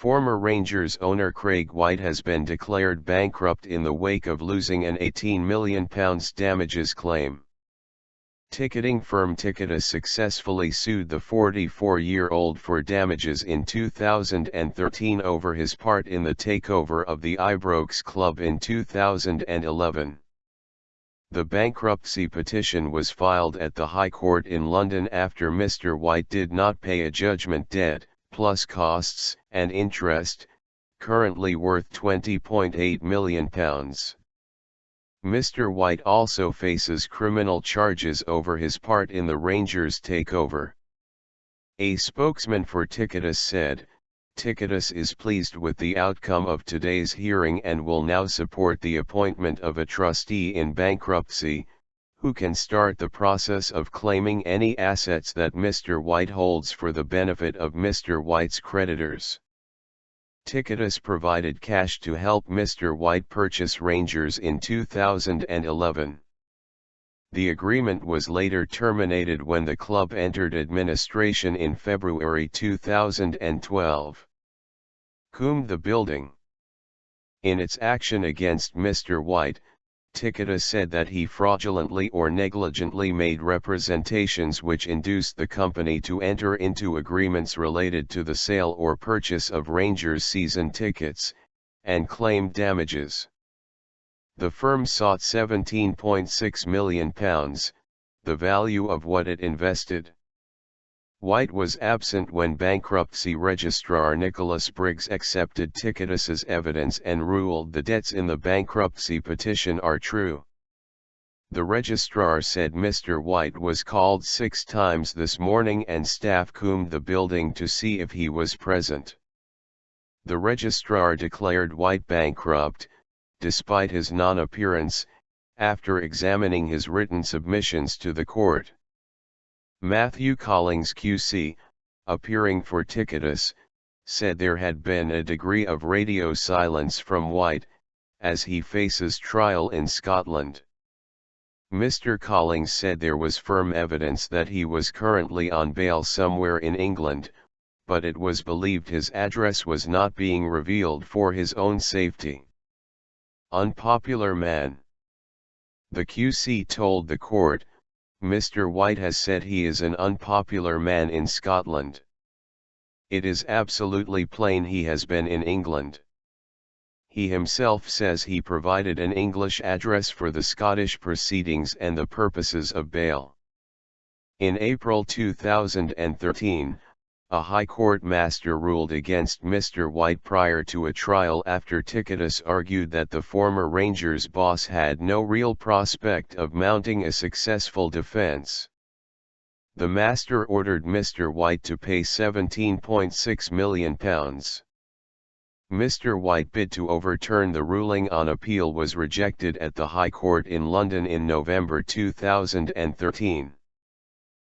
Former Rangers owner Craig Whyte has been declared bankrupt in the wake of losing an £18 million damages claim. Ticketing firm Ticketus successfully sued the 44-year-old for damages in 2013 over his part in the takeover of the Ibrox club in 2011. The bankruptcy petition was filed at the High Court in London after Mr Whyte did not pay a judgment debt, plus costs and interest, currently worth £20.8 million. Mr Whyte also faces criminal charges over his part in the Rangers takeover. A spokesman for Ticketus said, "Ticketus is pleased with the outcome of today's hearing and will now support the appointment of a trustee in bankruptcy, who can start the process of claiming any assets that Mr Whyte holds for the benefit of Mr Whyte's creditors." Ticketus provided cash to help Mr Whyte purchase Rangers in 2011. The agreement was later terminated when the club entered administration in February 2012. The building. In its action against Mr Whyte, Ticketus said that he fraudulently or negligently made representations which induced the company to enter into agreements related to the sale or purchase of Rangers season tickets, and claimed damages. The firm sought £17.6 million, the value of what it invested. Whyte was absent when bankruptcy registrar Nicholas Briggs accepted Ticketus's evidence and ruled the debts in the bankruptcy petition are true. The registrar said Mr Whyte was called 6 times this morning and staff combed the building to see if he was present. The registrar declared Whyte bankrupt, despite his non-appearance, after examining his written submissions to the court. Matthew Collings QC, appearing for Ticketus, said there had been a degree of radio silence from Whyte, as he faces trial in Scotland. Mr Collings said there was firm evidence that he was currently on bail somewhere in England, but it was believed his address was not being revealed for his own safety. Unpopular man. The QC told the court, "Mr Whyte has said he is an unpopular man in Scotland. It is absolutely plain he has been in England. He himself says he provided an English address for the Scottish proceedings and the purposes of bail." In April 2013, a High Court master ruled against Mr Whyte prior to a trial after Ticketus argued that the former Rangers boss had no real prospect of mounting a successful defense. The master ordered Mr Whyte to pay £17.6 million. Mr Whyte bid to overturn the ruling on appeal was rejected at the High Court in London in November 2013.